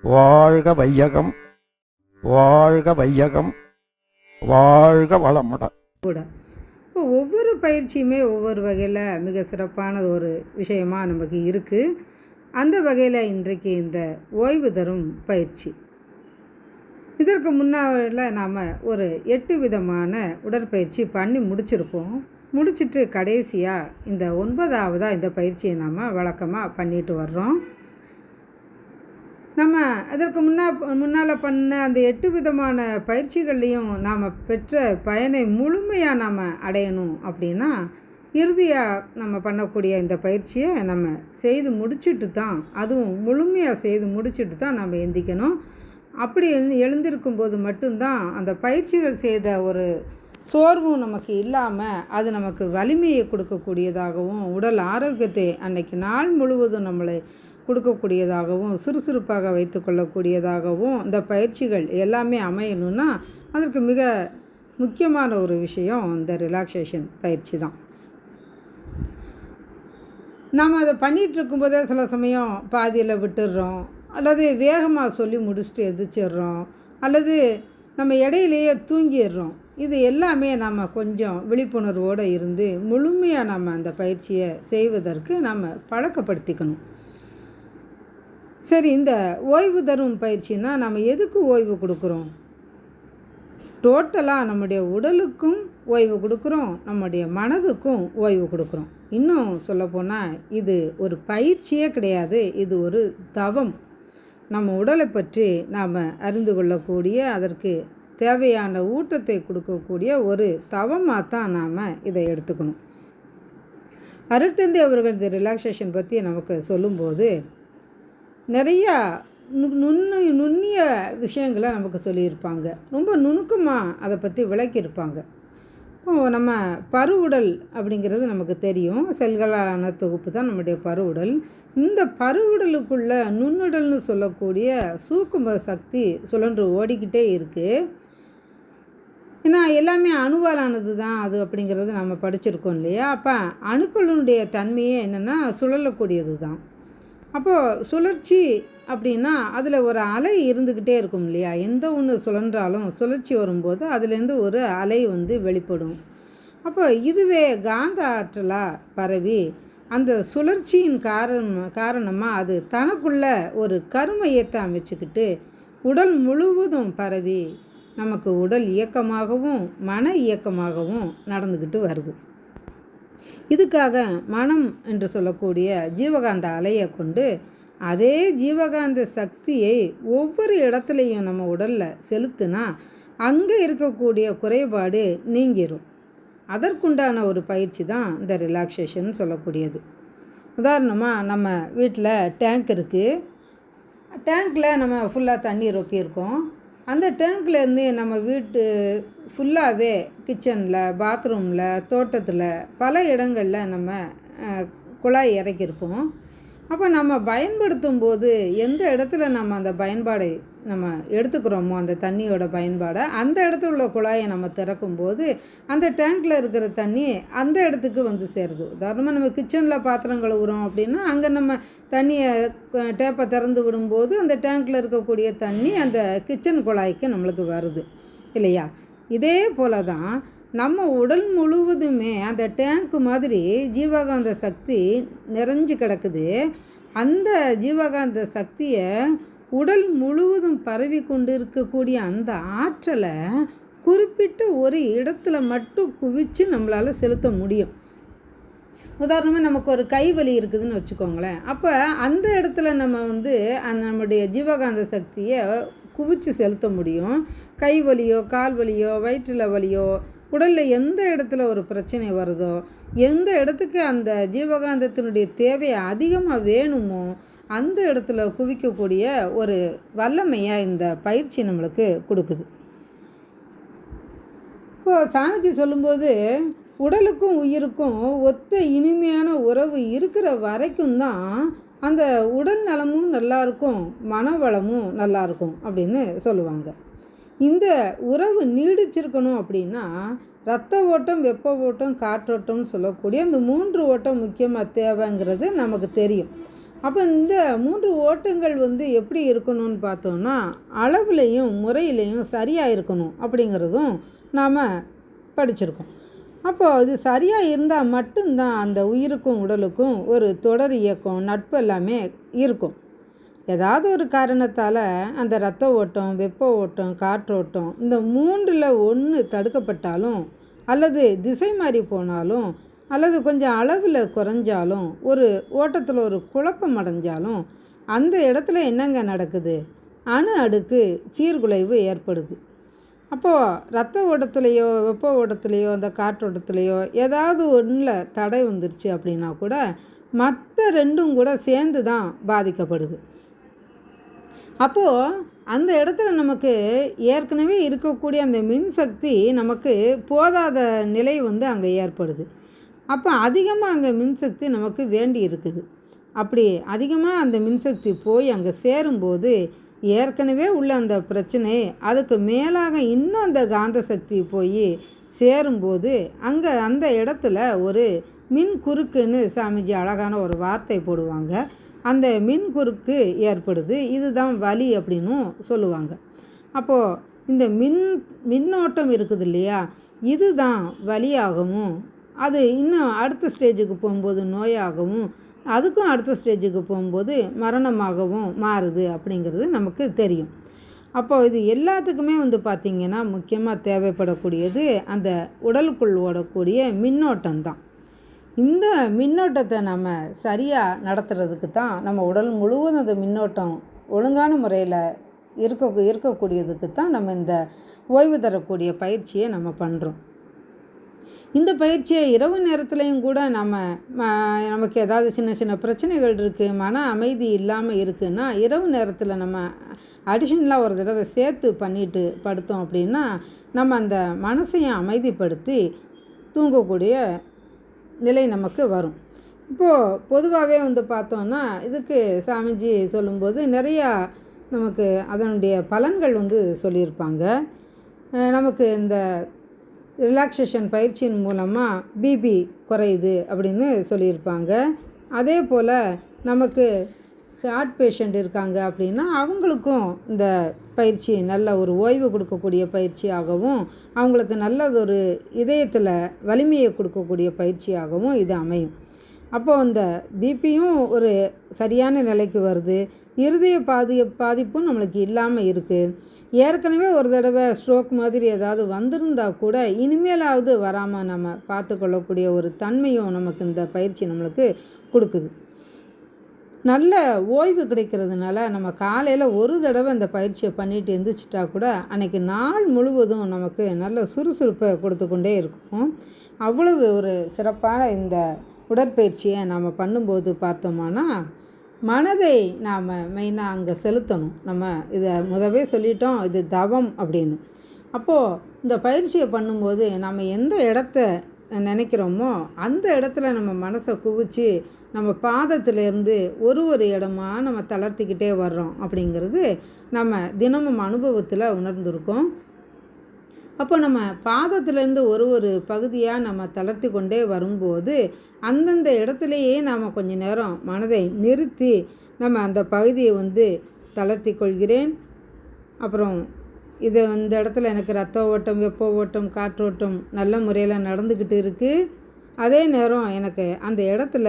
வாழ்க வையகம், வாழ்க வையகம், வாழ்க வளமுடன். கூட இப்போ ஒவ்வொரு பயிற்சியுமே ஒவ்வொரு வகையில் மிக சிறப்பான ஒரு விஷயமாக நமக்கு இருக்குது. அந்த வகையில் இன்றைக்கு இந்த ஓய்வு தரும் பயிற்சி. இதற்கு முன்னால் நாம் ஒரு 8 விதமான உடற்பயிற்சி பண்ணி முடிச்சுட்டு கடைசியாக இந்த 9வதாக இந்த பயிற்சியை நாம் வழக்கமாக பண்ணிட்டு வர்றோம். நம்ம அதற்கு முன்னால் பண்ண அந்த 8 விதமான பயிற்சிகள்லேயும் நாம் பெற்ற பயனை முழுமையாக நாம் அடையணும் அப்படின்னா இறுதியாக நம்ம பண்ணக்கூடிய இந்த பயிற்சியை நம்ம செய்து முடிச்சுட்டு தான், அதுவும் முழுமையாக செய்து முடிச்சுட்டு தான் நம்ம எந்திக்கணும். அப்படி எழுந்திருக்கும் போது மட்டும்தான் அந்த பயிற்சிகள் செய்த ஒரு சோர்வும் நமக்கு இல்லாமல் அது நமக்கு வலிமையை கொடுக்கக்கூடியதாகவும் உடல் ஆரோக்கியத்தை அன்னைக்கு நாள் முழுவதும் நம்மளை கொடுக்கக்கூடியதாகவும் சுறுசுறுப்பாக வைத்து கொள்ளக்கூடியதாகவும் இந்த பயிற்சிகள் எல்லாமே அமையணும்னா அதற்கு மிக முக்கியமான ஒரு விஷயம் இந்த ரிலாக்ஸேஷன் பயிற்சி தான். நாம் அதை பண்ணிகிட்டு இருக்கும்போதே சில சமயம் பாதியில் விட்டுடுறோம், அல்லது வேகமாக சொல்லி முடிச்சுட்டு எந்திரிச்சிடுறோம், அல்லது நம்ம இடையிலேயே தூங்கிடுறோம். இது எல்லாமே நம்ம கொஞ்சம் விழிப்புணர்வோடு இருந்து முழுமையாக நம்ம அந்த பயிற்சியை செய்வதற்கு நம்ம பழக்கப்படுத்திக்கணும். சரி, இந்த ஓய்வு தரும் பயிற்சினா நம்ம எதுக்கு ஓய்வு கொடுக்குறோம்? டோட்டலாக நம்முடைய உடலுக்கும் ஓய்வு கொடுக்குறோம், நம்முடைய மனதுக்கும் ஓய்வு கொடுக்குறோம். இன்னும் சொல்லப்போனால் இது ஒரு பயிற்சியே கிடையாது, இது ஒரு தவம். நம்ம உடலை பற்றி நாம் அறிந்து கொள்ளக்கூடிய, அதற்கு தேவையான ஊட்டத்தை கொடுக்கக்கூடிய ஒரு தவமாக தான் நாம் இதை எடுத்துக்கணும். அருட்தந்தை அவர்கள் இந்த ரிலாக்ஸேஷன் பற்றி நமக்கு சொல்லும்போது நிறையா நுண்ணிய விஷயங்களை நமக்கு சொல்லியிருப்பாங்க. ரொம்ப நுணுக்கமாக அதை பற்றி விளக்கியிருப்பாங்க. இப்போது நம்ம பருவுடல் அப்படிங்கிறது நமக்கு தெரியும், செல்களான தொகுப்பு தான் நம்முடைய பருவுடல். இந்த பருவுடலுக்குள்ள நுண்ணுடல்னு சொல்லக்கூடிய சூக்கும சக்தி சுழன்று ஓடிக்கிட்டே இருக்குது. ஏன்னா எல்லாமே அணுவாலானது தான் அது அப்படிங்கிறது நம்ம படிச்சிருக்கோம் இல்லையா? அப்போ அணுக்களுடைய தன்மையே என்னென்னா சுழலக்கூடியது தான். அப்போது சுழற்சி அப்படின்னா அதில் ஒரு அலை இருந்துக்கிட்டே இருக்கும் இல்லையா? எந்த ஒன்று சுழன்றாலும் சுழற்சி வரும்போது அதுலேருந்து ஒரு அலை வெளிப்படும். அப்போ இதுவே காந்த ஆற்றலாக பரவி அந்த சுழற்சியின் காரணமாக அது தனக்குள்ள ஒரு கருமையத்தை அமைச்சுக்கிட்டு உடல் முழுவதும் பரவி நமக்கு உடல் இயக்கமாகவும் மன இயக்கமாகவும் நடந்துக்கிட்டு வருது. இதுக்காக மனம் என்று சொல்லக்கூடிய ஜீவகாந்த அலையை கொண்டு அதே ஜீவகாந்த சக்தியை ஒவ்வொரு இடத்துலையும் நம்ம உடலில் செலுத்தினா அங்கே இருக்கக்கூடிய குறைபாடு நீங்கிடும். அதற்குண்டான ஒரு பயிற்சி தான் இந்த ரிலாக்ஸேஷன் சொல்லக்கூடியது. உதாரணமாக நம்ம வீட்டில் டேங்க் இருக்குது, டேங்க்கில் நம்ம ஃபுல்லாக தண்ணி ரொப்பியிருக்கோம். அந்த டேங்க்லேருந்து நம்ம வீட்டு ஃபுல்லாகவே கிச்சனில், பாத்ரூமில், தோட்டத்தில் பல இடங்களில் நம்ம குழாய் இறக்கியிருப்போம். அப்போ நம்ம பயன்படுத்தும் போது எந்த இடத்துல நம்ம அந்த பயன்பாடை நம்ம எடுத்துக்கிறோமோ அந்த தண்ணியோட பயன்பாடை, அந்த இடத்துல உள்ள குழாயை நம்ம திறக்கும்போது அந்த டேங்க்கில் இருக்கிற தண்ணி அந்த இடத்துக்கு சேருது. உதாரணமாக நம்ம கிச்சனில் பாத்திரம் கழுவுறோம் அப்படின்னா அங்கே நம்ம தண்ணியை டேப்பை திறந்து விடும்போது அந்த டேங்க்கில் இருக்கக்கூடிய தண்ணி அந்த கிச்சன் குழாய்க்கு நம்மளுக்கு வருது இல்லையா? இதே போல் தான் நம்ம உடல் முழுவதுமே அந்த டேங்க்கு மாதிரி ஜீவகாந்த சக்தி நிறைஞ்சு கிடக்குது. அந்த ஜீவகாந்த சக்தியை உடல் முழுவதும் பரவி கொண்டு இருக்கக்கூடிய அந்த ஆற்றலை குறிப்பிட்ட ஒரு இடத்துல மட்டும் குவித்து நம்மளால் செலுத்த முடியும். உதாரணமாக நமக்கு ஒரு கை வலி இருக்குதுன்னு வச்சுக்கோங்களேன். அப்போ அந்த இடத்துல நம்ம நம்முடைய ஜீவகாந்த சக்தியை குவித்து செலுத்த முடியும். கை வலியோ, கால் வலியோ, வயிற்றில் வலியோ, உடலில் எந்த இடத்துல ஒரு பிரச்சனை வருதோ, எந்த இடத்துக்கு அந்த ஜீவகாந்தத்தினுடைய தேவை அதிகமாக வேணுமோ அந்த இடத்துல குவிக்கக்கூடிய ஒரு வல்லமையாக இந்த பயிற்சி நம்மளுக்கு கொடுக்குது. இப்போது சாமிஜி சொல்லும்போது உடலுக்கும் உயிருக்கும் ஒத்த இனிமையான உறவு இருக்கிற வரைக்கும் தான் அந்த உடல் நலமும் நல்லாயிருக்கும், மனவளமும் நல்லாயிருக்கும் அப்படின்னு சொல்லுவாங்க. இந்த உறவு நீடிச்சிருக்கணும் அப்படின்னா இரத்த ஓட்டம், வெப்ப ஓட்டம், காற்றோட்டம்னு சொல்லக்கூடிய அந்த 3 ஓட்டம் முக்கியமாக தேவைங்கிறது நமக்கு தெரியும். அப்போ இந்த 3 ஓட்டங்கள் எப்படி இருக்கணும்னு பார்த்தோன்னா, அளவுலேயும் முறையிலையும் சரியாக இருக்கணும் அப்படிங்கிறதும் நாம் படிச்சிருக்கோம். அப்போது இது சரியாக இருந்தால் மட்டும்தான் அந்த உயிருக்கும் உடலுக்கும் ஒரு தொடர் இயக்கம், நட்பு எல்லாமே இருக்கும். ஏதாவது ஒரு காரணத்தால் அந்த இரத்த ஓட்டம், வெப்ப ஓட்டம், காற்றோட்டம் இந்த 3ல் 1 தடுக்கப்பட்டாலும், அல்லது திசை மாறி போனாலும், அல்லது கொஞ்சம் அளவில் குறைஞ்சாலும், ஒரு ஓட்டத்தில் ஒரு குழப்பம் அடைஞ்சாலும், அந்த இடத்துல என்னங்க நடக்குது? அணு அடுக்கு சீர்குலைவு ஏற்படுது. அப்போது இரத்த ஓட்டத்துலேயோ, வெப்ப ஓட்டத்துலேயோ, அந்த காற்றோட்டத்துலேயோ ஏதாவது ஒன்றில் தடை வந்துருச்சு அப்படின்னா கூட மற்ற 2ம் கூட சேர்ந்து தான் பாதிக்கப்படுது. அப்போது அந்த இடத்துல நமக்கு ஏற்கனவே இருக்கக்கூடிய அந்த மின்சக்தி நமக்கு போதாத நிலை அங்கே ஏற்படுது. அப்போ அதிகமாக அங்கே மின்சக்தி நமக்கு வேண்டி இருக்குது. அப்படி அதிகமாக அந்த மின்சக்தி போய் அங்கே சேரும்போது ஏற்கனவே உள்ள அந்த பிரச்சனை அதுக்கு மேலாக இன்னும் அந்த காந்த சக்தி போய் சேரும்போது அங்கே அந்த இடத்துல ஒரு மின் குறுக்குன்னு சாமிஜி அழகான ஒரு வார்த்தை போடுவாங்க. அந்த மின் குறுக்கு ஏற்படுது. இதுதான் வலி அப்படின்னும் சொல்லுவாங்க. அப்போது இந்த மின்னோட்டம் இருக்குது இல்லையா, இதுதான் வலியாகவும், அது இன்னும் அடுத்த ஸ்டேஜுக்கு போகும்போது நோயாகவும், அதுக்கும் அடுத்த ஸ்டேஜுக்கு போகும்போது மரணமாகவும் மாறுது அப்படிங்கிறது நமக்கு தெரியும். அப்போது இது எல்லாத்துக்குமே பார்த்திங்கன்னா முக்கியமாக தேவைப்படக்கூடியது அந்த உடலுக்குள் ஓடக்கூடிய மின்னோட்டம் தான். இந்த மின்னோட்டத்தை நம்ம சரியாக நடத்துறதுக்கு தான் நம்ம உடல் முழுவதும் அந்த மின்னோட்டம் ஒழுங்கான முறையில் இருக்கக்கூடியதுக்கு தான் நம்ம இந்த ஓய்வு தரக்கூடிய பயிற்சியை நம்ம பண்ணுறோம். இந்த பயிற்சியை இரவு நேரத்துலையும் கூட நமக்கு ஏதாவது சின்ன சின்ன பிரச்சனைகள் இருக்குது, மன அமைதி இல்லாமல் இருக்குன்னா இரவு நேரத்தில் நம்ம அடிஷனலாக ஒரு தடவை சேர்த்து பண்ணிட்டு படுத்தோம் அப்படின்னா நம்ம அந்த மனசையும் அமைதிப்படுத்தி தூங்கக்கூடிய நிலை நமக்கு வரும். இப்போது பொதுவாகவே பார்த்தோன்னா இதுக்கு சாமிஜி சொல்லும்போது நிறையா நமக்கு அதனுடைய பலன்கள் சொல்லியிருப்பாங்க. நமக்கு இந்த ரிலாக்ஸேஷன் பயிற்சியின் மூலமாக பிபி குறையுது அப்படின்னு சொல்லியிருப்பாங்க. அதே போல் நமக்கு ஹார்ட் பேஷண்ட் இருக்காங்க அப்படின்னா அவங்களுக்கும் இந்த பயிற்சி நல்ல ஒரு ஓய்வு கொடுக்கக்கூடிய பயிற்சியாகவும், அவங்களுக்கு நல்லதொரு இதயத்தில் வலிமையை கொடுக்கக்கூடிய பயிற்சியாகவும் இது அமையும். அப்போது இந்த பிபியும் ஒரு சரியான நிலைக்கு வருது, இருதய பாதிப்பும் நம்மளுக்கு இல்லாமல் இருக்குது. ஏற்கனவே ஒரு தடவை ஸ்ட்ரோக் மாதிரி ஏதாவது வந்திருந்தால் கூட இனிமேலாவது வராமல் நம்ம பார்த்துக்கொள்ளக்கூடிய ஒரு தன்மையும் நமக்கு இந்த பயிற்சி நம்மளுக்கு கொடுக்குது. நல்ல ஓய்வு கிடைக்கிறதுனால நம்ம காலையில் ஒரு தடவை இந்த பயிற்சியை பண்ணிட்டு எழுந்திரிச்சிட்டா கூட அன்றைக்கி நாள் முழுவதும் நமக்கு நல்ல சுறுசுறுப்பை கொடுத்து கொண்டே இருக்கும். அவ்வளவு ஒரு சிறப்பான இந்த உடற்பயிற்சியை நாம் பண்ணும்போது பார்த்தோம்னா மனதை நாம் மெயினாக அங்கே செலுத்தணும். நம்ம இதை முதவே சொல்லிட்டோம், இது தவம் அப்படின்னு. அப்போது இந்த பயிற்சியை பண்ணும்போது நம்ம எந்த இடத்த நினைக்கிறோமோ அந்த இடத்துல நம்ம மனசை குவிச்சு நம்ம பாதத்திலேருந்து ஒரு இடமா நம்ம தளர்த்திக்கிட்டே வர்றோம் அப்படிங்கிறது நம்ம தினமும் அனுபவத்தில் உணர்ந்திருக்கோம். அப்போ நம்ம பாதத்திலேருந்து ஒரு பகுதியாக நம்ம தளர்த்தி கொண்டே வரும்போது அந்தந்த இடத்துலையே நாம் கொஞ்ச நேரம் மனதை நிறுத்தி நம்ம அந்த பகுதியை தளர்த்தி கொள்கிறேன். அப்புறம் இந்த இடத்துல எனக்கு ரத்த ஓட்டம், வெப்ப ஓட்டம், காற்றோட்டம் நல்ல முறையில் நடந்துக்கிட்டு இருக்குது. அதே நேரம் எனக்கு அந்த இடத்துல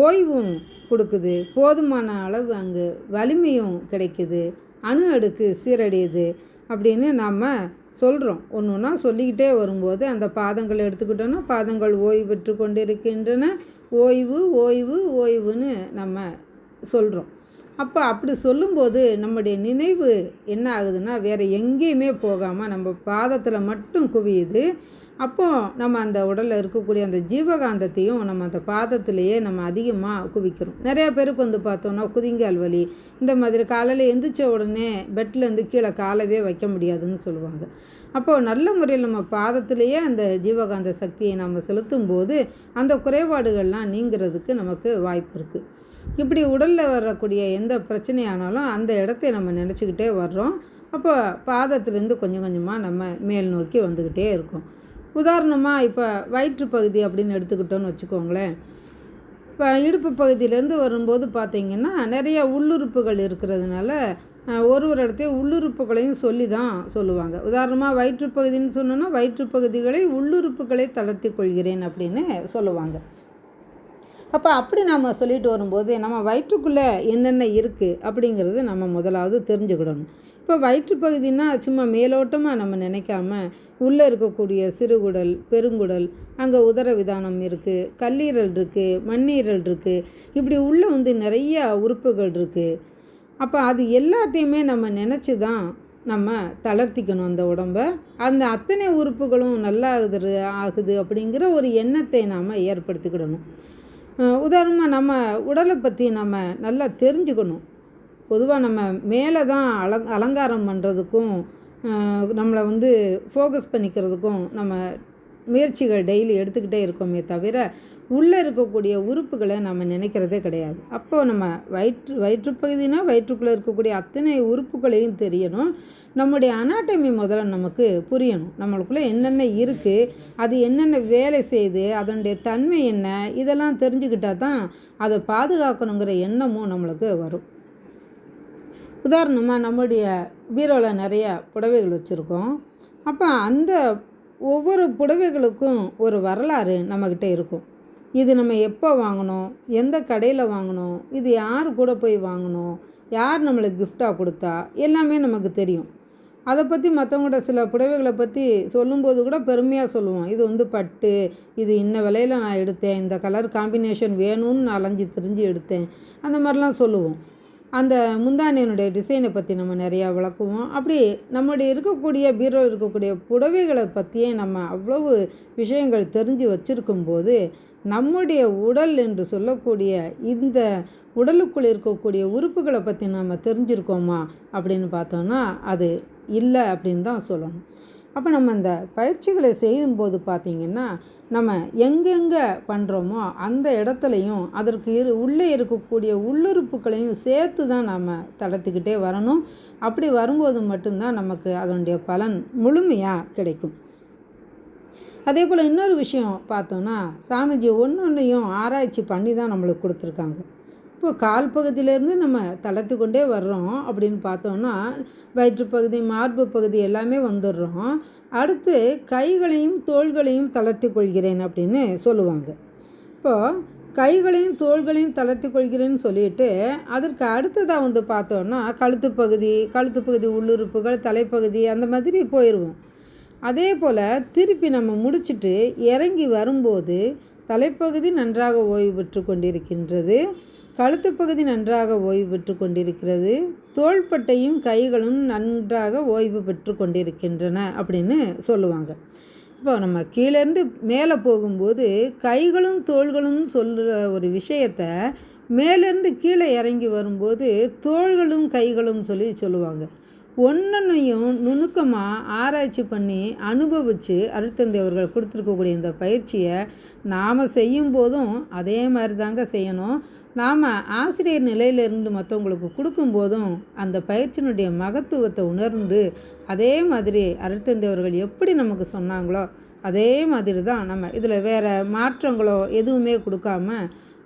ஓய்வும் கொடுக்குது, போதுமான அளவு அங்கு வலிமையும் கிடைக்குது, அணு அடுக்கு சீரடையுது அப்படின்னு நாம் சொல்கிறோம். ஒன்று ஒன்றா சொல்லிக்கிட்டே வரும்போது அந்த பாதங்கள் எடுத்துக்கிட்டோன்னா பாதங்கள் ஓய்வு பெற்று கொண்டு இருக்கின்றன, ஓய்வு ஓய்வு ஓய்வுன்னு நம்ம சொல்கிறோம். அப்போ அப்படி சொல்லும்போது நம்முடைய நினைவு என்ன ஆகுதுன்னா வேறு எங்கேயுமே போகாமல் நம்ம பாதத்தில் மட்டும் குவியுது. அப்போது நம்ம அந்த உடலில் இருக்கக்கூடிய அந்த ஜீவகாந்தத்தையும் நம்ம அந்த பாதத்திலேயே நம்ம அதிகமாக குவிக்கிறோம். நிறையா பேருக்கு பார்த்தோன்னா குதிங்கால் வலி இந்த மாதிரி காலையில் எந்திரிச்ச உடனே பெட்லேருந்து கீழே காலவே வைக்க முடியாதுன்னு சொல்லுவாங்க. அப்போது நல்ல முறையில் நம்ம பாதத்திலேயே அந்த ஜீவகாந்த சக்தியை நம்ம செலுத்தும் போது அந்த குறைபாடுகள்லாம் நீங்கிறதுக்கு நமக்கு வாய்ப்பு இருக்குது. இப்படி உடலில் வரக்கூடிய எந்த பிரச்சனையானாலும் அந்த இடத்தை நம்ம நினச்சிக்கிட்டே வர்றோம். அப்போ பாதத்திலேருந்து கொஞ்சம் கொஞ்சமாக நம்ம மேல் நோக்கி வந்துக்கிட்டே இருக்கோம். உதாரணமாக இப்போ வயிற்று பகுதி அப்படின்னு எடுத்துக்கிட்டோன்னு வச்சுக்கோங்களேன். இப்போ இடுப்பு பகுதியிலேருந்து வரும்போது பார்த்திங்கன்னா நிறைய உள்ளுறுப்புகள் இருக்கிறதுனால ஒரு இடத்தையும் உள்ளுறுப்புகளையும் சொல்லி தான் சொல்லுவாங்க. உதாரணமாக வயிற்றுப்பகுதின்னு சொன்னோன்னா வயிற்றுப்பகுதிகளை உள்ளுறுப்புகளை தளர்த்தி கொள்கிறேன் அப்படின்னு சொல்லுவாங்க. அப்போ அப்படி நம்ம சொல்லிட்டு வரும்போது நம்ம வயிற்றுக்குள்ளே என்னென்ன இருக்குது அப்படிங்கிறது நம்ம முதலாவது தெரிஞ்சுக்கிடணும். இப்போ வயிற்றுப்பகுதின்னா சும்மா மேலோட்டமாக நம்ம நினைக்காம உள்ளே இருக்கக்கூடிய சிறுகுடல், பெருங்குடல், அங்கே உதரவிதானம் இருக்குது, கல்லீரல் இருக்குது, மண்ணீரல் இருக்குது, இப்படி உள்ளே நிறைய உறுப்புகள் இருக்குது. அப்போ அது எல்லாத்தையுமே நம்ம நினச்சி தான் நம்ம தளர்த்திக்கணும் அந்த உடம்பை. அந்த அத்தனை உறுப்புகளும் நல்லா ஆகுது அப்படிங்கிற ஒரு எண்ணத்தை நாம் ஏற்படுத்திக்கிடணும். உதாரணமாக நம்ம உடலை பற்றி நம்ம நல்லா தெரிஞ்சுக்கணும். பொதுவாக நம்ம மேலே தான் அலங்காரம் பண்ணுறதுக்கும் நம்மளை ஃபோக்கஸ் பண்ணிக்கிறதுக்கும் நம்ம முயற்சிகள் டெய்லி எடுத்துக்கிட்டே இருக்கோமே தவிர உள்ளே இருக்கக்கூடிய உறுப்புகளை நம்ம நினைக்கிறதே கிடையாது. அப்போது நம்ம வயிற்றுப்பகுதினா வயிற்றுக்குள்ளே இருக்கக்கூடிய அத்தனை உறுப்புகளையும் தெரியணும். நம்முடைய அனாட்டமி முதல்ல நமக்கு புரியணும். நம்மளுக்குள்ளே என்னென்ன இருக்குது, அது என்னென்ன வேலை செய்யுது, அதனுடைய தன்மை என்ன, இதெல்லாம் தெரிஞ்சுக்கிட்டால் தான் அதை பாதுகாக்கணுங்கிற எண்ணமும் நம்மளுக்கு வரும். உதாரணமாக நம்முடைய பீரோவில் நிறைய புடவைகள் வச்சுருக்கோம். அப்போ அந்த ஒவ்வொரு புடவைகளுக்கும் ஒரு வரலாறு நம்மக்கிட்ட இருக்கும். இது நம்ம எப்போ வாங்கினோம், எந்த கடையில் வாங்கினோம், இது யார் கூட போய் வாங்கினோம், யார் நம்மளுக்கு கிஃப்டாக கொடுத்தா, எல்லாமே நமக்கு தெரியும். அதை பற்றி மற்றவங்கள்ட்ட சில புடவைகளை பற்றி சொல்லும்போது கூட பெருமையாக சொல்லுவோம். இது பட்டு, இது இன்ன விலையில் நான் எடுத்தேன், இந்த கலர் காம்பினேஷன் வேணும்னு நான் அலைஞ்சி திரிஞ்சு எடுத்தேன், அந்த மாதிரிலாம் சொல்லுவோம். அந்த முந்தானியனுடைய டிசைனை பற்றி நம்ம நிறையா விளக்குவோம். அப்படி நம்முடைய இருக்கக்கூடிய பீரோவில் இருக்கக்கூடிய புடவைகளை பற்றியே நம்ம அவ்வளவு விஷயங்கள் தெரிஞ்சு வச்சுருக்கும்போது நம்முடைய உடல் என்று சொல்லக்கூடிய இந்த உடலுக்குள் இருக்கக்கூடிய உறுப்புகளை பற்றி நம்ம தெரிஞ்சிருக்கோமா அப்படின்னு பார்த்தோன்னா அது இல்லை அப்படின்னு தான் சொல்லணும். அப்போ நம்ம இந்த பயிற்சிகளை செய்யும்போது பார்த்திங்கன்னா நம்ம எங்கெங்கே பண்ணுறோமோ அந்த இடத்துலையும் அதற்கு உள்ளே இருக்கக்கூடிய உள்ளுறுப்புகளையும் சேர்த்து தான் நம்ம தளர்த்திக்கிட்டே வரணும். அப்படி வரும்போது மட்டும்தான் நமக்கு அதனுடைய பலன் முழுமையாக கிடைக்கும். அதே போல் இன்னொரு விஷயம் பார்த்தோன்னா சாமிஜி ஒன்றையும் ஆராய்ச்சி பண்ணி தான் நம்மளுக்கு கொடுத்துருக்காங்க. இப்போ கால் பகுதியிலேருந்து நம்ம தளர்த்தி கொண்டே வர்றோம் அப்படின்னு பார்த்தோன்னா வயிற்றுப்பகுதி, மார்பு பகுதி எல்லாமே வந்துடுறோம். அடுத்து கைகளையும் தோள்களையும் தளர்த்தி கொள்கிறேன் அப்படின்னு சொல்லுவாங்க. இப்போது கைகளையும் தோள்களையும் தளர்த்தி கொள்கிறேன்னு சொல்லிட்டு அதற்கு அடுத்ததாக பார்த்தோன்னா கழுத்து பகுதி உள்ளுறுப்புகள், தலைப்பகுதி அந்த மாதிரி போயிடுவோம். அதே போல் திருப்பி நம்ம முடிச்சுட்டு இறங்கி வரும்போது தலைப்பகுதி நன்றாக ஓய்வு பெற்று கொண்டிருக்கின்றது, கழுத்து பகுதி நன்றாக ஓய்வு பெற்று கொண்டிருக்கிறது, தோள்பட்டையும் கைகளும் நன்றாக ஓய்வு பெற்று கொண்டிருக்கின்றன அப்படின்னு சொல்லுவாங்க. இப்போ நம்ம கீழேருந்து மேலே போகும்போது கைகளும் தோள்களும் சொல்கிற ஒரு விஷயத்தை மேலேருந்து கீழே இறங்கி வரும்போது தோள்களும் கைகளும் சொல்லுவாங்க. ஒன்றொன்றையும் நுணுக்கமாக ஆராய்ச்சி பண்ணி அனுபவித்து அருட்தந்தை அவர்கள் கொடுத்துருக்கக்கூடிய இந்த பயிற்சியை நாம் செய்யும்போதும் அதே மாதிரி தாங்க செய்யணும். நாம் ஆசிரியர் நிலையிலிருந்து மற்றவங்களுக்கு கொடுக்கும்போதும் அந்த பயிற்சியினுடைய மகத்துவத்தை உணர்ந்து அதே மாதிரி அருட்தந்தை அவர்கள் எப்படி நமக்கு சொன்னாங்களோ அதே மாதிரி தான் நம்ம இதில் வேறு மாற்றங்களோ எதுவுமே கொடுக்காம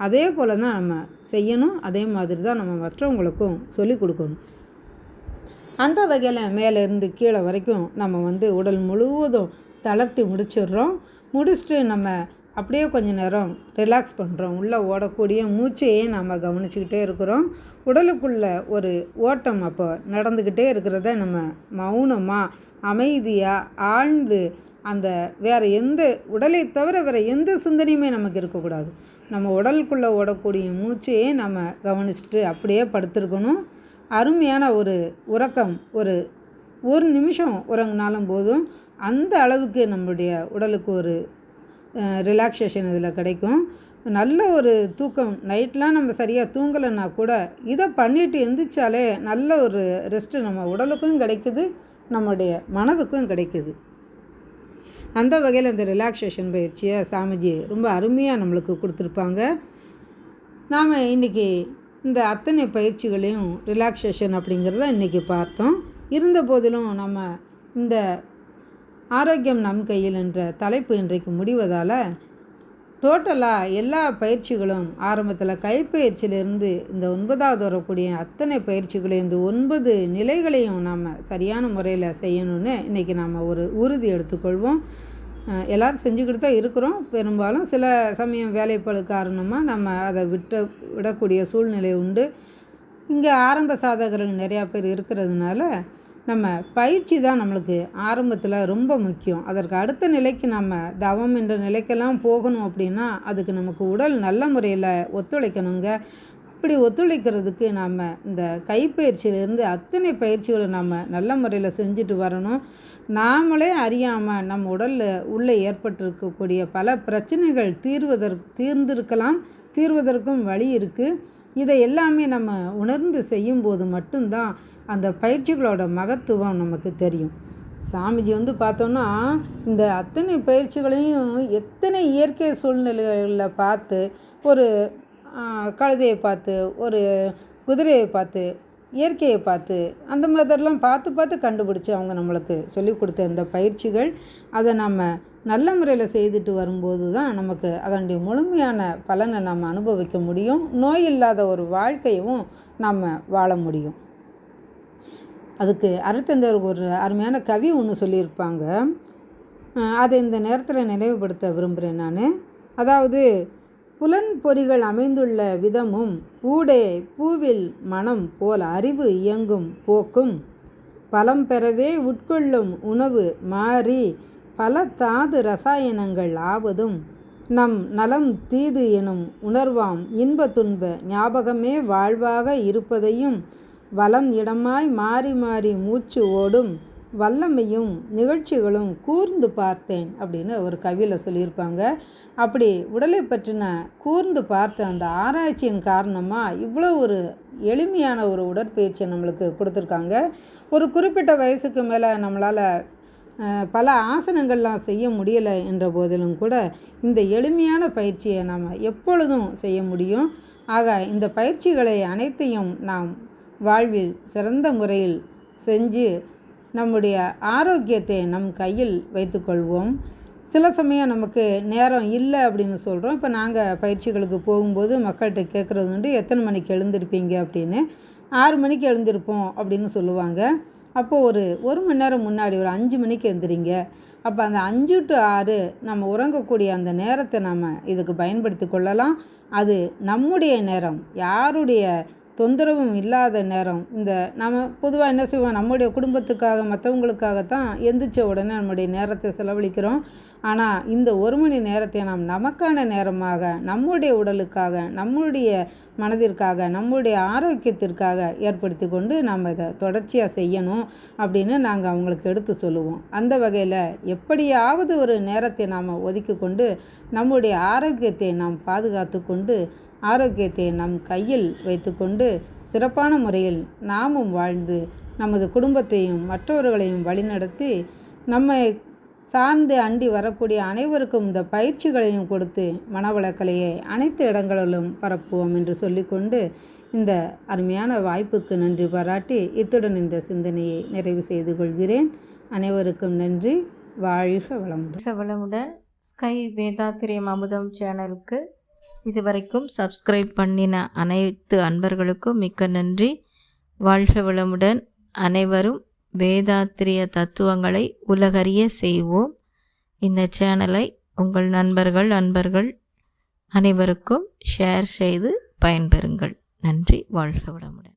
அதே போல் தான் நம்ம செய்யணும். அதே மாதிரி தான் நம்ம மற்றவங்களுக்கும் சொல்லிக் கொடுக்கணும். அந்த வகையில் மேலேருந்து கீழே வரைக்கும் நம்ம உடல் முழுவதும் தளர்த்தி முடிச்சிடுறோம். முடிச்சுட்டு நம்ம அப்படியே கொஞ்சம் நேரம் ரிலாக்ஸ் பண்ணுறோம். உள்ளே ஓடக்கூடிய மூச்சையே நம்ம கவனிச்சுக்கிட்டே இருக்கிறோம். உடலுக்குள்ள ஒரு ஓட்டம் அப்போ நடந்துக்கிட்டே இருக்கிறத நம்ம மௌனமாக அமைதியாக ஆழ்ந்து அந்த வேறு எந்த உடலை தவிர வேறு எந்த சிந்தனையுமே நமக்கு இருக்கக்கூடாது. நம்ம உடலுக்குள்ளே ஓடக்கூடிய மூச்சையே நம்ம கவனிச்சுட்டு அப்படியே படுத்திருக்கணும். அருமையான ஒரு உறக்கம், ஒரு நிமிஷம் உறங்கினாலும் போதும் அந்த அளவுக்கு நம்முடைய உடலுக்கு ஒரு ரிலாக்ஸேஷன் இதில் கிடைக்கும். நல்ல ஒரு தூக்கம், நைட்லாம் நம்ம சரியாக தூங்கலைன்னா கூட இதை பண்ணிவிட்டு எந்திரிச்சாலே நல்ல ஒரு ரெஸ்ட்டு நம்ம உடலுக்கும் கிடைக்குது, நம்முடைய மனதுக்கும் கிடைக்குது. அந்த வகையில் இந்த ரிலாக்ஸேஷன் பயிற்சியை சாமிஜி ரொம்ப அருமையாக நம்மளுக்கு கொடுத்துருப்பாங்க. நாம் இன்றைக்கி இந்த அத்தனை பயிற்சிகளையும் ரிலாக்ஸேஷன் அப்படிங்கிறத இன்றைக்கி பார்த்தோம். இருந்த போதிலும் நம்ம இந்த ஆரோக்கியம் நம் கையில் என்ற தலைப்பு இன்றைக்கு முடிவதால் டோட்டலாக எல்லா பயிற்சிகளும் ஆரம்பத்தில் கைப்பயிற்சியிலேருந்து இந்த 9வது வரக்கூடிய அத்தனை பயிற்சிகளையும் இந்த 9 நிலைகளையும் நாம் சரியான முறையில் செய்யணும்னு இன்றைக்கி நாம் ஒரு உறுதி எடுத்துக்கொள்வோம். எல்லோரும் செஞ்சுக்கிட்டு தான் இருக்கிறோம். பெரும்பாலும் சில சமயம் வேலைப்பளு காரணமாக நம்ம அதை விடக்கூடிய சூழ்நிலை உண்டு. இங்கே ஆரம்ப சாதகர்கள் நிறையா பேர் இருக்கிறதுனால நம்ம பயிற்சி தான் நம்மளுக்கு ஆரம்பத்தில் ரொம்ப முக்கியம். அதற்கு அடுத்த நிலைக்கு நம்ம தவம் என்ற நிலைக்கெல்லாம் போகணும் அப்படின்னா அதுக்கு நமக்கு உடல் நல்ல முறையில் ஒத்துழைக்கணுங்க. அப்படி ஒத்துழைக்கிறதுக்கு நம்ம இந்த கைப்பயிற்சியிலேருந்து அத்தனை பயிற்சிகளை நம்ம நல்ல முறையில் செஞ்சுட்டு வரணும். நாமளே அறியாமல் நம்ம உடலில் உள்ளே ஏற்பட்டிருக்கக்கூடிய பல பிரச்சனைகள் தீர்ந்திருக்கலாம், தீர்வதற்கும் வழி இருக்குது. இதை எல்லாமே நம்ம உணர்ந்து செய்யும்போது மட்டும்தான் அந்த பயிற்சிகளோட மகத்துவம் நமக்கு தெரியும். சாமிஜி பார்த்தோன்னா இந்த அத்தனை பயிற்சிகளையும் எத்தனை இயற்கை சூழ்நிலைகளில் பார்த்து, ஒரு கழுதையை பார்த்து, ஒரு குதிரையை பார்த்து, இயற்கையை பார்த்து, அந்த மாதிரிலாம் பார்த்து கண்டுபிடிச்சி அவங்க நம்மளுக்கு சொல்லிக் கொடுத்த இந்த பயிற்சிகள், அதை நம்ம நல்ல முறையில் செய்துட்டு வரும்போது தான் நமக்கு அதனுடைய முழுமையான பலனை நம்ம அனுபவிக்க முடியும். நோய் இல்லாத ஒரு வாழ்க்கையும் நம்ம வாழ முடியும். அதுக்கு அருட்தந்தையர் ஒரு அருமையான கவி ஒன்று சொல்லியிருப்பாங்க. அதை இந்த நேரத்தில் நினைவுபடுத்த விரும்புகிறேன் நான். அதாவது, புலன் பொறிகள் அமைந்துள்ள விதமும் ஊடே பூவில் மனம் போல் அறிவு இயங்கும் போக்கும் பலம் பெறவே உட்கொள்ளும் உணவு மாறி பல தாது ரசாயனங்கள் ஆவதும் நம் நலம் தீது எனும் உணர்வாம் இன்ப துன்ப ஞாபகமே வாழ்வாக இருப்பதையும் வலம் இடமாய் மாறி மாறி மூச்சு ஓடும் வல்லமையும் நிகழ்ச்சிகளும் கூர்ந்து பார்த்தேன் அப்படின்னு ஒரு கவியில் சொல்லியிருப்பாங்க. அப்படி உடலை பற்றின கூர்ந்து பார்த்த அந்த ஆராய்ச்சியின் காரணமாக இவ்வளோ ஒரு எளிமையான ஒரு உடற்பயிற்சியை நம்மளுக்கு கொடுத்துருக்காங்க. ஒரு குறிப்பிட்ட வயசுக்கு மேலே நம்மளால் பல ஆசனங்கள்லாம் செய்ய முடியலை என்ற போதிலும் கூட இந்த எளிமையான பயிற்சியை நாம் எப்பொழுதும் செய்ய முடியும். ஆக இந்த பயிற்சிகளை அனைத்தையும் நாம் வாழ்வில் சிறந்த முறையில் செஞ்சு நம்முடைய ஆரோக்கியத்தை நம் கையில் வைத்துக்கொள்வோம். சில சமயம் நமக்கு நேரம் இல்லை அப்படின்னு சொல்கிறோம். இப்போ நாங்கள் பயிற்சிகளுக்கு போகும்போது மக்கள்கிட்ட கேட்குறது உண்டு, எத்தனை மணிக்கு எழுந்திருப்பீங்க அப்படின்னு. 6 மணிக்கு எழுந்திருப்போம் அப்படின்னு சொல்லுவாங்க. அப்போது ஒரு மணி நேரம் முன்னாடி ஒரு 5 மணிக்கு எழுந்திரிங்க. அப்போ அந்த 5 to 6 நம்ம உறங்கக்கூடிய அந்த நேரத்தை நம்ம இதுக்கு பயன்படுத்தி கொள்ளலாம். அது நம்முடைய நேரம், யாருடைய தொந்தரவும் இல்லாத நேரம். இந்த நம்ம பொதுவாக என்ன செய்வோம், நம்முடைய குடும்பத்துக்காக மற்றவங்களுக்காகத்தான் எந்திரிச்ச உடனே நம்முடைய நேரத்தை செலவழிக்கிறோம். ஆனால் இந்த 1 மணி நேரத்தை நாம் நமக்கான நேரமாக, நம்முடைய உடலுக்காக, நம்முடைய மனதிற்காக, நம்முடைய ஆரோக்கியத்திற்காக ஏற்படுத்தி கொண்டு நாம் இதை தொடர்ச்சியாக செய்யணும் அப்படின்னு நாங்கள் அவங்களுக்கு எடுத்து சொல்லுவோம். அந்த வகையில் எப்படியாவது ஒரு நேரத்தை நாம் ஒதுக்கி கொண்டு நம்முடைய ஆரோக்கியத்தை நாம் பாதுகாத்து கொண்டு ஆரோக்கியத்தை நம் கையில் வைத்துக்கொண்டு சிறப்பான முறையில் நாமும் வாழ்ந்து நமது குடும்பத்தையும் மற்றவர்களையும் வழிநடத்தி நம்மை சார்ந்து அண்டி வரக்கூடிய அனைவருக்கும் இந்த பயிற்சிகளையும் கொடுத்து மனவளக்கலையை அனைத்து இடங்களிலும் பரப்புவோம் என்று சொல்லிக்கொண்டு இந்த அருமையான வாய்ப்புக்கு நன்றி பாராட்டி இத்துடன் இந்த சிந்தனையை நிறைவு செய்து கொள்கிறேன். அனைவருக்கும் நன்றி. வாழ்க வளமுடன். ஸ்கை வேதாத்திரியம் அமுதம் சேனலுக்கு இதுவரைக்கும் சப்ஸ்கிரைப் பண்ணின அனைத்து அன்பர்களுக்கும் மிக்க நன்றி. வாழ்க வளமுடன். அனைவரும் வேதாத்திரிய தத்துவங்களை உலகறிய செய்வோம். இந்த சேனலை உங்கள் அன்பர்கள் அனைவருக்கும் ஷேர் செய்து பயன்பெறுங்கள். நன்றி. வாழ்க வளமுடன்.